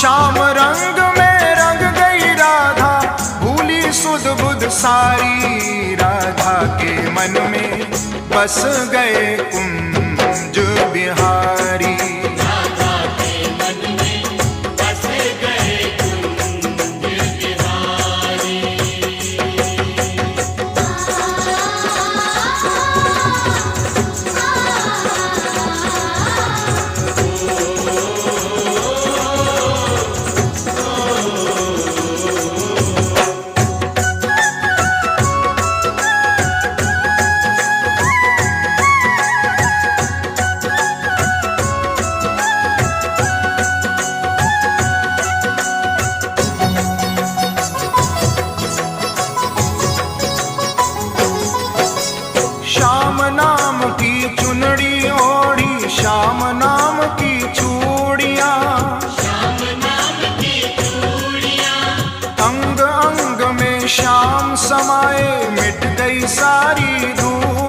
श्याम रंग में रंग गई राधा, भूली सुध बुध सारी। राधा के मन में बस गए कुंज बिहारी। राधा के मन में बस गए कुंज बिहारी। श्याम नाम की चुनड़ी ओढ़ी, श्याम नाम की चूड़ियां, श्याम नाम की चूड़ियां, अंग अंग में श्याम समाए, मिट गई सारी दूरियां।